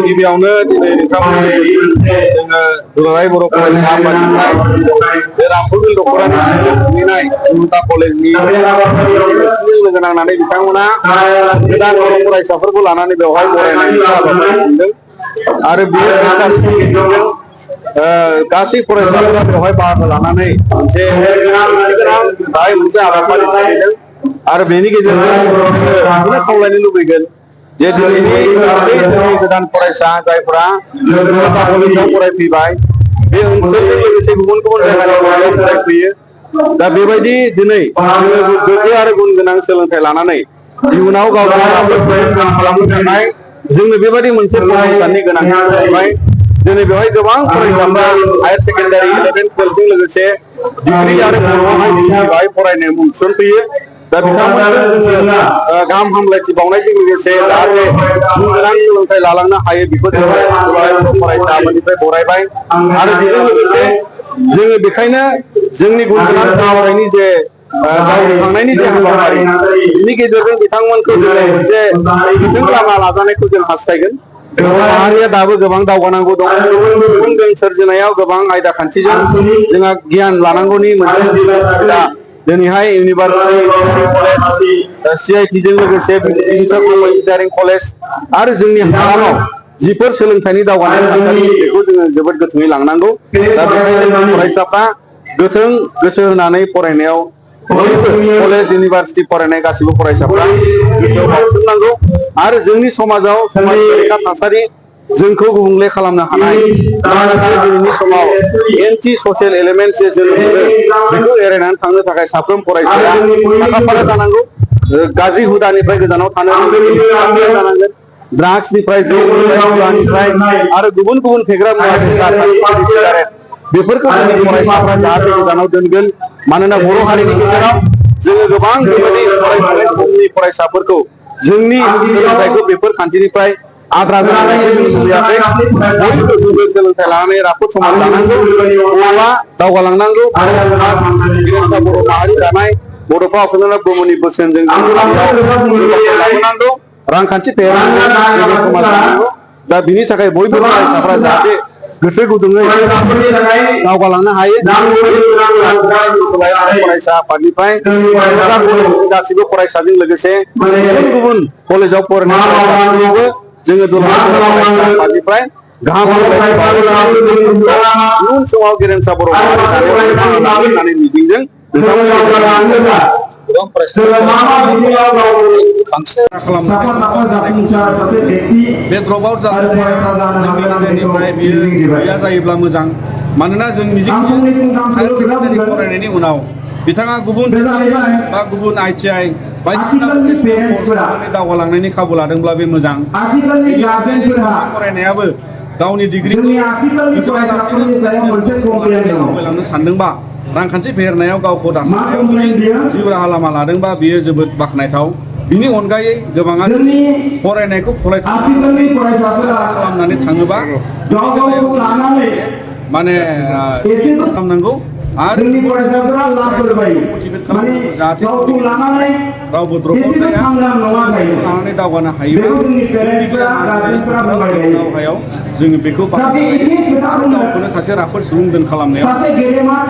गिबियावनो दिनै नोंथांमोननि जोङो दुलाराय बर' फरायसा आफादनिफ्राय बे रामफुर दख'रानि खुलिनाय उलथा कलेजनि लोगो नांनानै बिथांमोना गोदान बर' फरायसाफोरखौ लानानै बेवहाय बरायनायनि हाबाफारि खुंदों आरो बेयो गासै फरायसाफोरा बेवहाय बाहागो लानानै मोनसे गाहाय मोनसे हाबाफारि सोलिदों आरो बेनि गेजेरजों बेखौनो खावलायनो लुबैगोन जे दिनैनि गासै जोंनि गोदान फरायसा जायफोरा उलथा कलेजाव फरायफैबाय बे ओनसोलजों लोगोसे गुबुन गुबुन जायगायाव फरायफैयो दा बेबायदि दिनै जोङो गोग्गो आरो गुन गोनां सोलोंथाइ लानानै इयुनाव गावखौ खालामनो थाखाय जोंनो बेबायदि मोनसे फसंथाननि गोनांथि जाहैबाय दिनै बेवहाय गोबां फरायसाफ्रा हायार सेकेन्डारि 11 12जों लोगोसे डिग्री आरो बर'आवहाय बेवहाय फरायनो मुं थिसनफैयो दा बिथांमोनखौ जोङो गाहाम हामलायथि बावनायजों लोगोसे जाहाथे गुन गोनां सोलोंथाइ लालांनो हायो बेखौ जोङो फरायसा आफादनिफ्राय बरायबाय आरो बेजों लोगोसे जोङो बेखायनो जोंनि गुन गोनां सोलोंथाइनि जे जावरिखांनायनि जे हाबाफारि बिनि गेजेरजों बिथांमोनखौ जोङो मोनसे गोथों लामा लाजानायखौ जों हास्थायगोन माहारिया दाबो गोबां दावगानांगौ दं गुबुन जों सोरजिनायाव गोबां आयदा खान्थिजों जोंहा गियान लानांगौनि मोनसे दा दिनैहाय इउनिभार्सिटि कलेज CIT जों लोगोसे इन्जिनियारिं कलेज आरो जोंनि हालामाव जिफोर सोलोंथाइनि दावगानाय थासारि बेखौ जोङो जोबोद गोथौयै लांनांगौ दा बेखायनो फरायसाफ्रा गोथों गोसो होनानै फरायनायाव बयबो कलेज इउनिभार्सिटि फरायनाय गासिबो फरायसाफ्रा गोसोआव बावसोमनांगौ आरो जोंनि समाजाव समाज बेरेखा थासारि जोंखौ गुबुंले खालामनो हानाय माखासे दिनैनि समाव एन्टि ससियेल एलिमेन्टस जे जोनोम मोनो बेखौ एरायनानै थांनो थाखाय साफ्रोम फरायसाया साखा-फारा जानांगौ गाज्रि हुदानिफ्राय गोजानाव थानो जानांगोन ड्राग्सनिफ्राय जौनिफ्राय आरो गुबुन गुबुन फेग्रा मुवा बेसाद सिगारेट बेफोरखौ जोंनि फरायसाफ्रा जाहाथे गोजानाव दोनगोन मानोना बर' हारिनि गेजेराव जोङो गोबां बेबायदि फरायफुनाय समनि फरायसाफोरखौ जोंनि सोलोंथाइखौ बेफोर खान्थिनिफ्राय आद्रा जानायखौ जों लुबैयाखै बयबो गोग्गो सोलोंथाइ लानानै राफोद समाज दानांगौ बर'आ दावगालांनांगौ गेरेमसा बर' माहारि दानाय बड'फा उपेन्द्रनाथ ब्रह्मनि बोसोनजों लाबोनांगौ रांखान्थि फेहेरनांगौ समाज दानांगौ दा बिनि थाखाय बयबो फरायसाफ्रा जाहाथे गोसो गुदुङै दावगालांनो हायो फरायसा आफादनिफ्राय गासिबो फरायसाजों लोगोसे गुबुन गुबुन कलेजाव फरायनाय फरायसाफोरखौबो जोङो आफादनिफ्राय गाहाम इयुन समाव गेरेमसा बर' होननानै मिजिंजों बे ड्रप आउट जानाया जोंनि गेजेरनिफ्राय बियो गैया जायोब्ला मोजां मानोना जों मिजिंथियो हायार सेकेन्डारि फरायनायनि उनाव बिथाङा गुबुन बा गुबुन ITI बायदिसिना फरायनानै दावगालांनायनि खाबु लादोंब्ला बे मोजां फरायनायाबो गावनि डिग्रिखौ आवगायलांनो सानदोंबा रांखान्थि फेहेरनायाव गावखौ दासिमाव जिउ राहा लामा लादोंबा बियो जोबोद बाख्नायथाव बिनि अनगायै गोबाङा फरायनायखौ खालामनानै थाङोबा माने खालामनांगौ आरो जाहाथे रावबो ड्रप आउट जाया लानानै दावगानो हायो दावहायाव जोङो बेखौ बाहायनो हायो आरो गावखौनो सासे राफोद सुबुं दोन खालामनायाव